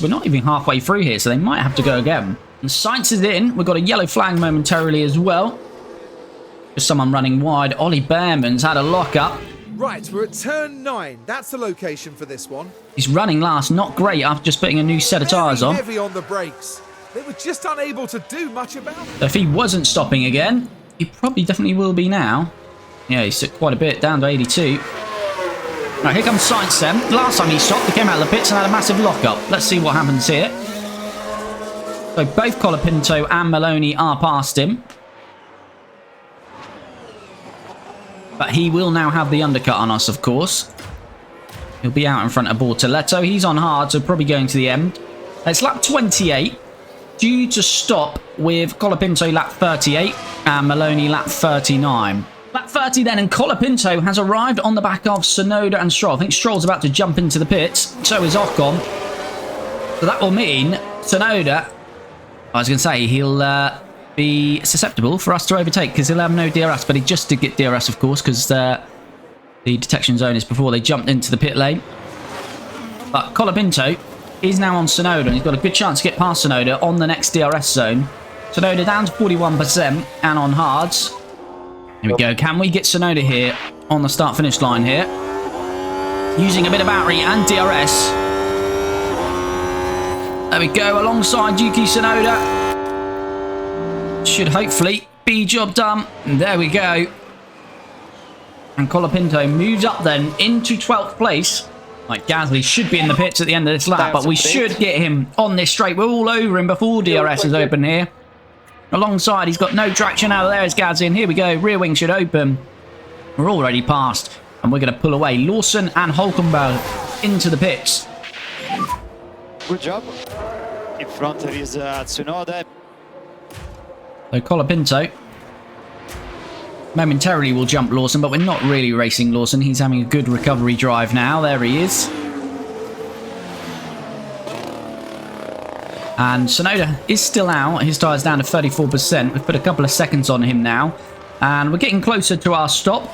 Speaker 1: We're not even halfway through here, so they might have to go again. And Sainz is in. We've got a yellow flag momentarily as well. Just someone running wide. Ollie Behrman's had a lock-up.
Speaker 3: Right, we're at turn 9. That's the location for this one.
Speaker 1: He's running last. Not great after just putting a new set of tyres on.
Speaker 3: Heavy on the brakes. They were just unable to do much about it.
Speaker 1: So if he wasn't stopping again, he probably definitely will be now. Yeah, he's quite a bit down to 82. Right, here comes Sainz then. Last time he stopped, he came out of the pits and had a massive lock-up. Let's see what happens here. So both Colapinto and Maloney are past him. But he will now have the undercut on us, of course. He'll be out in front of Bortoletto. He's on hard, so probably going to the end. It's lap 28. Due to stop with Colapinto lap 38 and Maloney lap 39. Lap 30 then, and Colapinto has arrived on the back of Tsunoda and Stroll. I think Stroll's about to jump into the pits. So is Ocon. So that will mean Tsunoda, I was going to say, he'll be susceptible for us to overtake because he'll have no DRS, but he just did get DRS, of course, because the detection zone is before they jumped into the pit lane. But Colapinto is now on Tsunoda, and he's got a good chance to get past Tsunoda on the next DRS zone. Tsunoda down to 41% and on hards. Here we go. Can we get Tsunoda here on the start-finish line here? Using a bit of battery and DRS. There we go, alongside Yuki Tsunoda. Should hopefully be job done. And there we go. And Colapinto moves up then into 12th place. Like Gasly should be in the pits at the end of this lap, but we should get him on this straight. We're all over him before DRS is open here. Alongside, he's got no traction out of there as Gasly. And here we go. Rear wing should open. We're already past. And we're going to pull away Lawson and Hulkenberg into the pits.
Speaker 2: Good job. In front there is Tsunoda.
Speaker 1: So Colapinto momentarily will jump Lawson, but we're not really racing Lawson. He's having a good recovery drive now. There he is. And Tsunoda is still out. His tyre's down to 34%. We've put a couple of seconds on him now. And we're getting closer to our stop.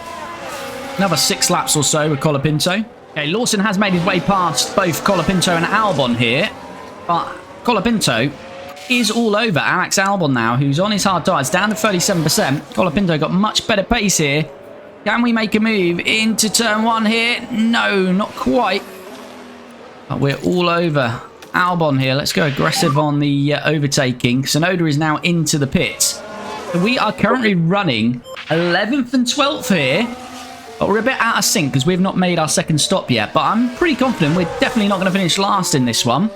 Speaker 1: Another 6 laps or so with Colapinto. Okay, Lawson has made his way past both Colapinto and Albon here. But Colapinto is all over Alex Albon now, who's on his hard tyres, down to 37%. Colapinto got much better pace here. Can we make a move into turn 1 here? No, not quite. But we're all over Albon here. Let's go aggressive on the overtaking. Tsunoda is now into the pits. So we are currently running 11th and 12th here. But we're a bit out of sync because we've not made our second stop yet. But I'm pretty confident we're definitely not going to finish last in this one.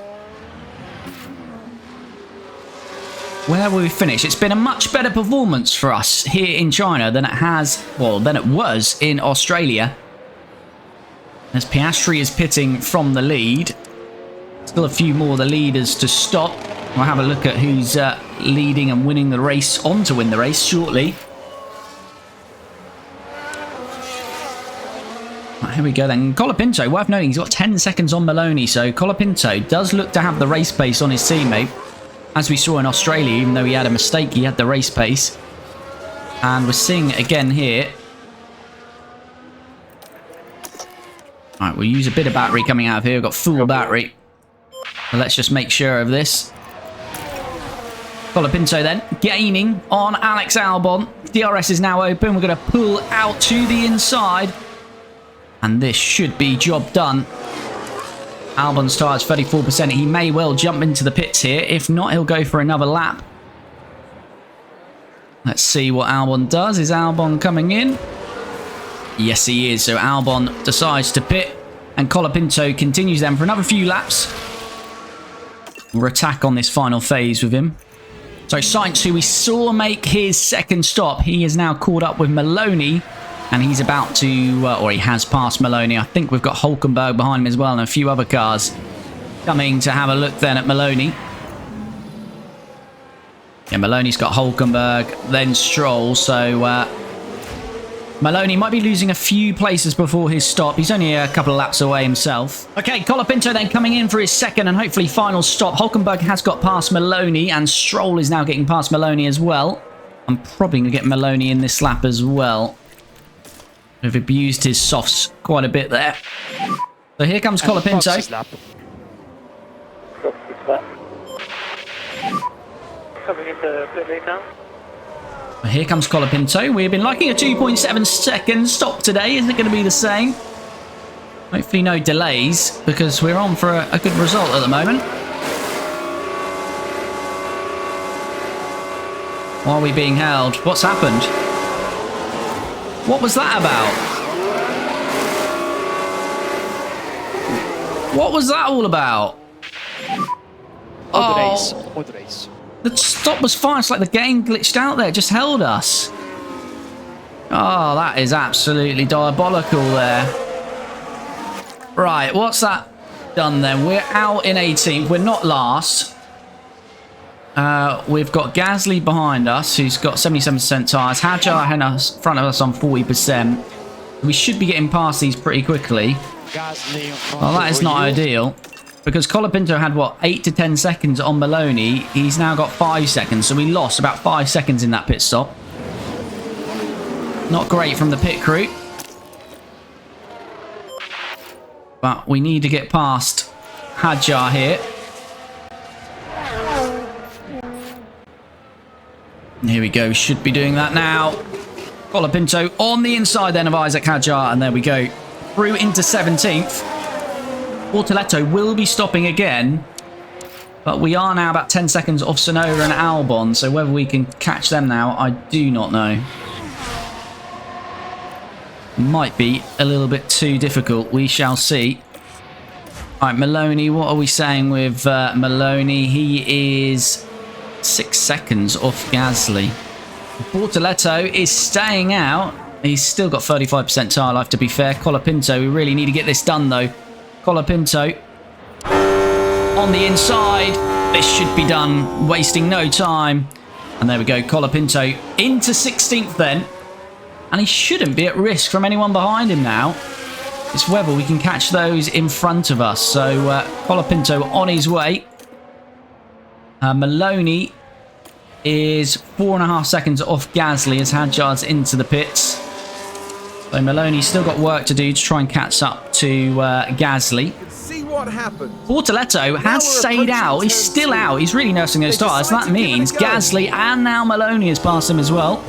Speaker 1: Where will we finish? It's been a much better performance for us here in China than it has, well, than it was in Australia. As Piastri is pitting from the lead. Still a few more of the leaders to stop. We'll have a look at who's leading and winning the race, on to win the race shortly. Right, here we go then. Colapinto, worth noting, he's got 10 seconds on Maloney, so Colapinto does look to have the race pace on his teammate. As we saw in Australia, even though he had a mistake, he had the race pace. And we're seeing it again here. Alright, we'll use a bit of battery coming out of here. We've got full battery. So let's just make sure of this. Colapinto then, gaining on Alex Albon. DRS is now open. We're going to pull out to the inside. And this should be job done. Albon's tyre's 34%. He may well jump into the pits here. If not, he'll go for another lap. Let's see what Albon does. Is Albon coming in? Yes, he is. So Albon decides to pit. And Colapinto continues then for another few laps. We'll attack on this final phase with him. So Sainz, who we saw make his second stop, he is now caught up with Maloney. And he's about to, or he has passed Maloney. I think we've got Hulkenberg behind him as well and a few other cars. coming to have a look then at Maloney. Yeah, Maloney's got Hulkenberg, then Stroll, so Maloney might be losing a few places before his stop. He's only a couple of laps away himself. Okay, Colapinto then coming in for his second and hopefully final stop. Hulkenberg has got past Maloney and Stroll is now getting past Maloney as well. I'm probably going to get Maloney in this lap as well. We've abused his softs quite a bit there. So here comes Colapinto.
Speaker 4: Coming into pit lane now.
Speaker 1: Here comes Colapinto. We've been liking a 2.7 second stop today. Isn't it going to be the same? Hopefully no delays because we're on for a good result at the moment. Why are we being held? What's happened? What was that about? What was that all about?
Speaker 2: On the race.
Speaker 1: The stop was fine. It's like the game glitched out there. It just held us. Oh, that is absolutely diabolical there. Right, what's that done then? We're out in 18th. We're not last. We've got Gasly behind us, who's got 77% tyres. Hadjar in front of us on 40%. We should be getting past these pretty quickly. Well, that is not ideal. Because Colapinto had, what, 8 to 10 seconds on Maloney. He's now got 5 seconds, so we lost about 5 seconds in that pit stop. Not great from the pit crew. But we need to get past Hadjar here. Here we go, should be doing that now. Colapinto on the inside then of Isaac Hadjar, and there we go. Through into 17th. Bortoletto will be stopping again, but we are now about 10 seconds off Sonoda and Albon, so whether we can catch them now, I do not know. Might be a little bit too difficult, we shall see. Alright, Maloney, what are we saying with Maloney? He is 6 seconds off Gasly. Bortoletto is staying out. He's still got 35% tyre life, to be fair. Colapinto, we really need to get this done though. Colapinto on the inside. This should be done, wasting no time. And there we go, Colapinto into 16th then. And he shouldn't be at risk from anyone behind him now. It's whether we can catch those in front of us. So Colapinto on his way. Maloney is 4.5 seconds off Gasly as Hadjar's into the pits. So Maloney's still got work to do to try and catch up to Gasly.
Speaker 3: See what happens.
Speaker 1: Bortoletto has stayed out. He's still out. He's really nursing those tyres. That means Gasly and now Maloney has passed him as well.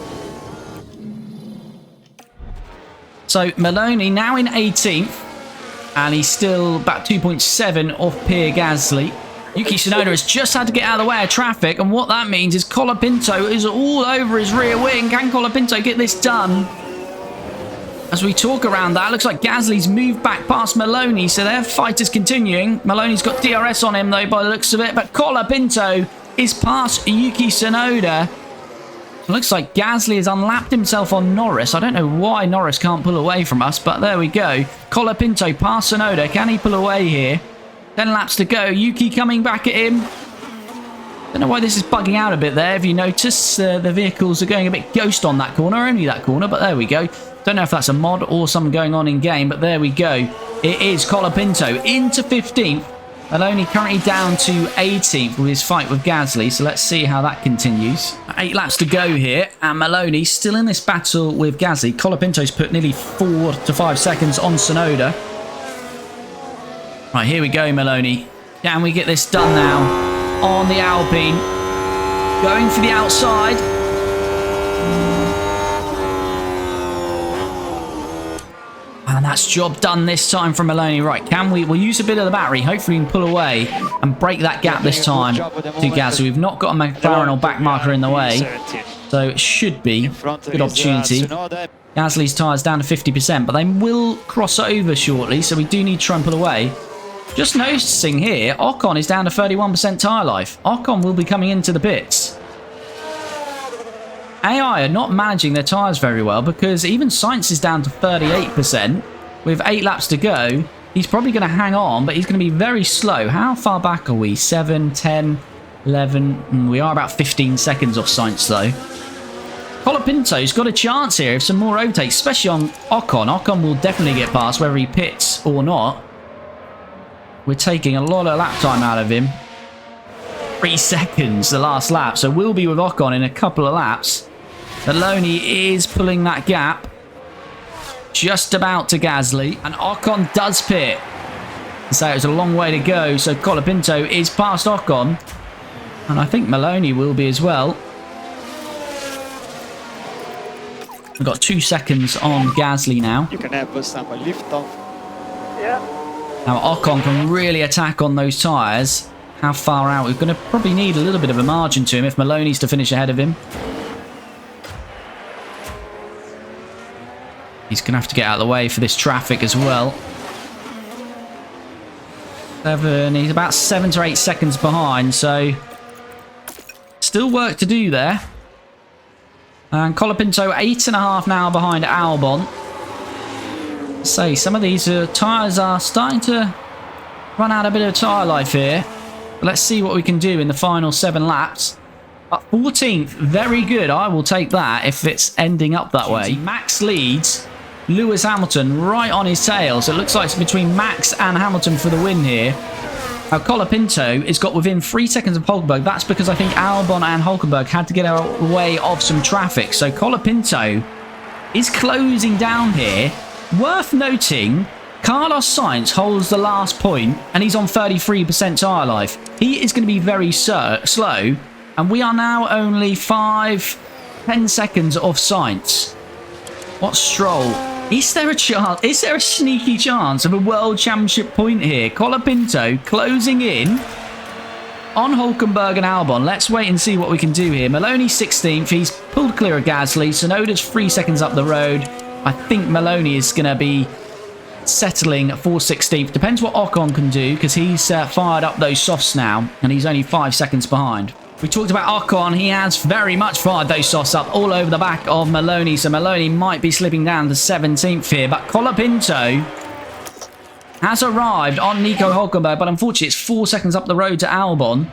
Speaker 1: So Maloney now in 18th. And he's still about 2.7 off Pierre Gasly. Yuki Tsunoda has just had to get out of the way of traffic. And what that means is Colapinto is all over his rear wing. Can Colapinto get this done? As we talk around that, looks like Gasly's moved back past Maloney, so their fight is continuing. Maloney's got DRS on him, though, by the looks of it, but Colapinto is past Yuki Tsunoda. It looks like Gasly has unlapped himself on Norris. I don't know why Norris can't pull away from us, but there we go. Colapinto past Tsunoda. Can he pull away here? 10 laps to go. Yuki coming back at him. Don't know why this is bugging out a bit there. If you notice, the vehicles are going a bit ghost on that corner, only that corner, but there we go. Don't know if that's a mod or something going on in game, but there we go. It is Colapinto into 15th. Maloney currently down to 18th with his fight with Gasly, so let's see how that continues. 8 laps to go here, and Maloney still in this battle with Gasly. Colapinto's put nearly 4 to 5 seconds on Tsunoda. Right, here we go, Maloney. Can we get this done now on the Alpine? Going for the outside. And that's job done this time from Maloney. Right, we'll use a bit of the battery. Hopefully we can pull away and break that gap this time to Gasly. We've not got a McLaren or back marker in the way, so it should be a good opportunity. Gasly's tyres down to 50%, but they will cross over shortly, so we do need to try and pull away. Just noticing here, Ocon is down to 31% tyre life. Ocon will be coming into the pits. AI are not managing their tyres very well because even Sainz is down to 38% with 8 laps to go. He's probably going to hang on, but he's going to be very slow. How far back are we? 7, 10, 11. We are about 15 seconds off Sainz, though. Colapinto's got a chance here of some more overtakes, especially on Ocon. Ocon will definitely get past, whether he pits or not. We're taking a lot of lap time out of him. 3 seconds the last lap, so we'll be with Ocon in a couple of laps. Maloney is pulling that gap. Just about to Gasly, and Ocon does pit. So it's a long way to go, so Colapinto is past Ocon. And I think Maloney will be as well. We've got 2 seconds on Gasly now.
Speaker 2: You can have some lift off.
Speaker 4: Yeah.
Speaker 1: Now Ocon can really attack on those tyres. How far out? We're going to probably need a little bit of a margin to him if Maloney's to finish ahead of him. He's going to have to get out of the way for this traffic as well. He's about 7 to 8 seconds behind, so still work to do there. And Colapinto 8.5 now behind Albon. Say some of these tyres are starting to run out a bit of tyre life here. But let's see what we can do in the final 7 laps. But 14th, very good. I will take that if it's ending up that way. Max leads. Lewis Hamilton right on his tail. So it looks like it's between Max and Hamilton for the win here. Now, Colapinto has got within 3 seconds of Hulkenberg. That's because I think Albon and Hulkenberg had to get out of the way of some traffic. So Colapinto is closing down here. Worth noting, Carlos Sainz holds the last point, and he's on 33% tyre life. He is going to be very slow, and we are now only 10 seconds off Sainz. What's Stroll? Is there a chance? Is there a sneaky chance of a World Championship point here? Colapinto closing in on Hulkenberg and Albon. Let's wait and see what we can do here. Maloney 16th. He's pulled clear of Gasly. Tsunoda's 3 seconds up the road. I think Maloney is going to be settling for 16th. Depends what Ocon can do, because he's fired up those softs now, and he's only 5 seconds behind. We talked about Ocon. He has very much fired those softs up all over the back of Maloney, so Maloney might be slipping down to 17th here. But Colapinto has arrived on Nico Hulkenberg, but unfortunately it's 4 seconds up the road to Albon.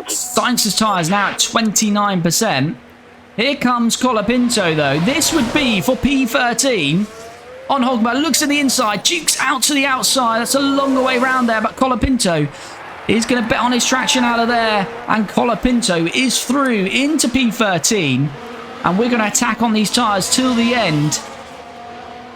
Speaker 1: Sainz's tyres now at 29%. Here comes Colapinto, though. This would be for P13 on Hulkenberg. Looks at the inside. Jukes out to the outside. That's a longer way round there, but Colapinto is going to bet on his traction out of there. And Colapinto is through into P13. And we're going to attack on these tyres till the end.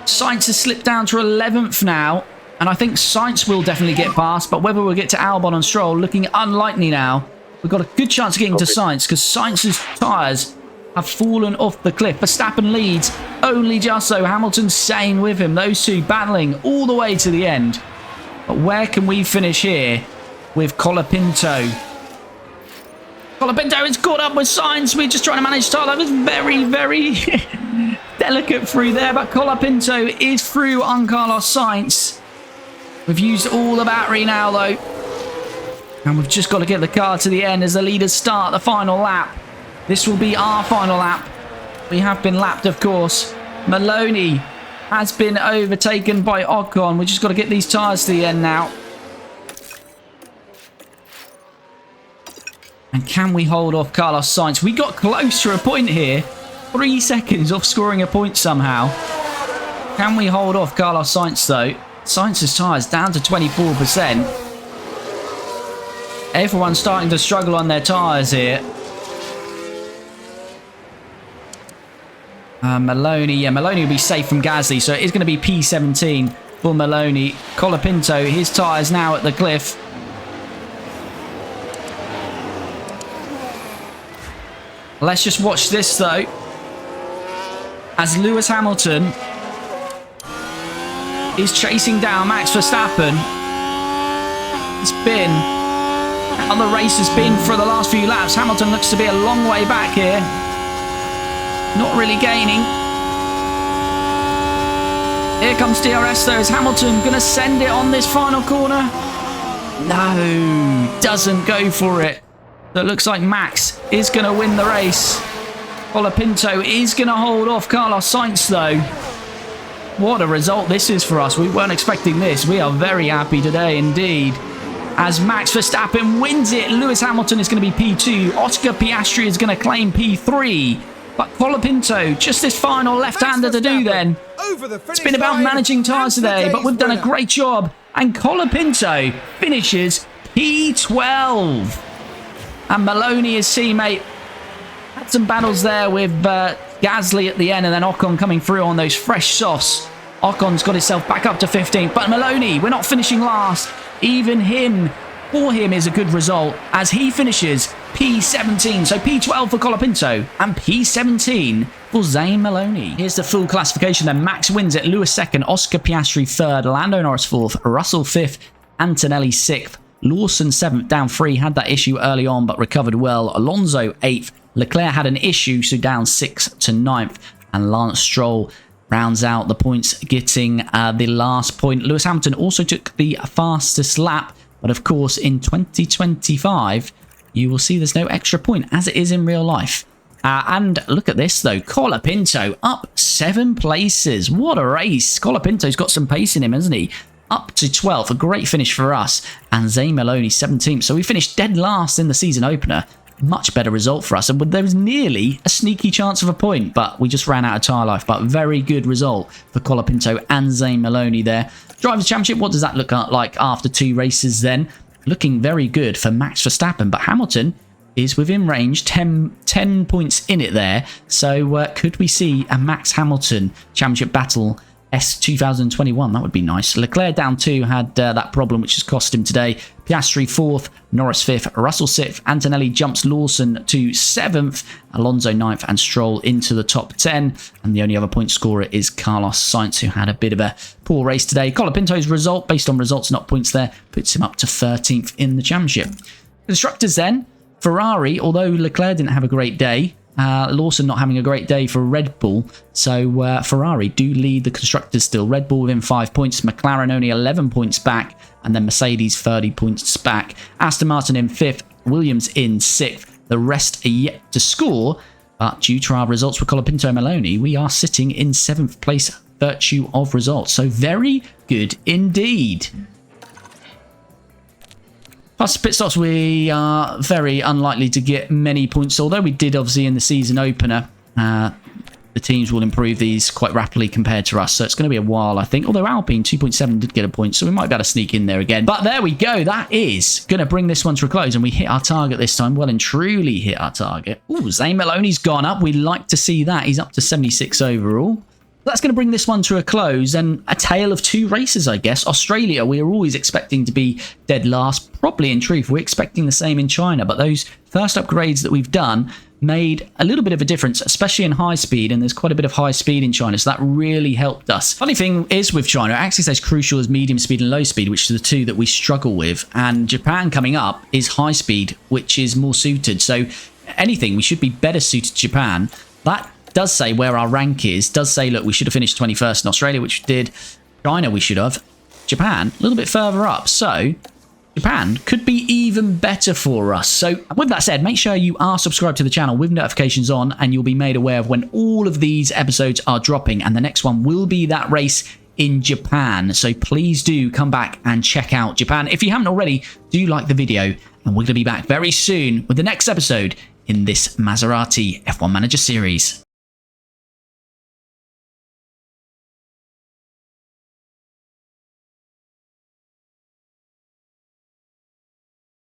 Speaker 1: Sainz has slipped down to 11th now. And I think Sainz will definitely get past. But whether we'll get to Albon and Stroll, looking unlikely now. We've got a good chance of getting to Sainz, because Sainz's tyres have fallen off the cliff. Verstappen leads only just so. Hamilton's staying with him. Those two battling all the way to the end. But where can we finish here with Colapinto? Colapinto is caught up with Sainz. We're just trying to manage tyre life. It's very, very delicate through there. But Colapinto is through on Carlos Sainz. We've used all the battery now, though. And we've just got to get the car to the end as the leaders start the final lap. This will be our final lap. We have been lapped, of course. Maloney has been overtaken by Ocon. We've just got to get these tyres to the end now. And can we hold off Carlos Sainz? We got close to a point here. 3 seconds off scoring a point somehow. Can we hold off Carlos Sainz, though? Sainz's tyres down to 24%. Everyone's starting to struggle on their tyres here. Maloney will be safe from Gasly, so it is going to be P17 for Maloney. Colapinto, his tyres now at the cliff. Let's just watch this, though, as Lewis Hamilton is chasing down Max Verstappen. It's been how the race has been for the last few laps. Hamilton looks to be a long way back here. Not really gaining. Here comes DRS, though. Is Hamilton going to send it on this final corner? No, doesn't go for it. So it looks like Max is going to win the race. Colapinto is going to hold off Carlos Sainz, though. What a result this is for us. We weren't expecting this. We are very happy today indeed. As Max Verstappen wins it, Lewis Hamilton is going to be P2. Oscar Piastri is going to claim P3. But Colapinto, just this final left-hander to do then. It's been about managing tyres today, but we've done a great job. And Colapinto finishes P12. And Maloney, his teammate, had some battles there with Gasly at the end, and then Ocon coming through on those fresh softs. Ocon's got himself back up to 15th, but Maloney, we're not finishing last. Even him, for him, is a good result as he finishes P17. So P12 for Colapinto and P17 for Zane Maloney. Here's the full classification then. Max wins it, Lewis second, Oscar Piastri third, Lando Norris fourth, Russell fifth, Antonelli sixth, Lawson seventh, down 3, had that issue early on but recovered well. Alonso 8th, Leclerc had an issue, so down 6th to 9th, and Lance Stroll rounds out the points, getting the last point. Lewis Hamilton also took the fastest lap, but of course in 2025 you will see there's no extra point as it is in real life. And look at this though, Colapinto up 7 places. What a race. Colapinto's got some pace in him, hasn't he? Up to 12th, a great finish for us. And Zane Maloney 17th. So we finished dead last in the season opener. Much better result for us. And there was nearly a sneaky chance of a point, but we just ran out of tyre life. But very good result for Colapinto and Zane Maloney there. Drivers' Championship, what does that look like after 2 races then? Looking very good for Max Verstappen, but Hamilton is within range, 10 points in it there. So could we see a Max Hamilton Championship battle S 2021? That would be nice. Leclerc down 2 had that problem which has cost him today. Piastri 4th, Norris 5th, Russell 6th, Antonelli jumps Lawson to 7th, Alonso 9th, and Stroll into the top 10. And the only other point scorer is Carlos Sainz, who had a bit of a poor race today. Colapinto's result, based on results not points there, puts him up to 13th in the championship. Constructors then, Ferrari, although Leclerc didn't have a great day, Lawson not having a great day for Red Bull, so Ferrari do lead the constructors still. Red Bull within 5 points, McLaren only 11 points back, and then Mercedes 30 points back. Aston Martin in 5th, Williams in 6th. The rest are yet to score, but due to our results for Colapinto and Maloney, we are sitting in 7th place, virtue of results. So very good indeed. Plus pit stops, we are very unlikely to get many points, although we did obviously in the season opener. The teams will improve these quite rapidly compared to us, so it's going to be a while, I think. Although Alpine 2.7 did get a point, so we might be able to sneak in there again. But there we go. That is going to bring this one to a close, and we hit our target this time. Well and truly hit our target. Ooh, Zane Maloney's gone up. We like to see that. He's up to 76 overall. That's going to bring this one to a close, and a tale of 2 races, I guess. Australia, we are always expecting to be dead last. Probably in truth, we're expecting the same in China, but those first upgrades that we've done made a little bit of a difference, especially in high speed, and there's quite a bit of high speed in China, so that really helped us. Funny thing is with China, it actually says crucial as medium speed and low speed, which are the 2 that we struggle with, and Japan coming up is high speed, which is more suited. So anything, we should be better suited to Japan. That does say where our rank is, does say, look, we should have finished 21st in Australia, which we did. China, we should have. Japan, a little bit further up. So Japan could be even better for us. So with that said, make sure you are subscribed to the channel with notifications on, and you'll be made aware of when all of these episodes are dropping. And the next one will be that race in Japan. So please do come back and check out Japan. If you haven't already, do like the video, and we're going to be back very soon with the next episode in this Maserati F1 Manager series.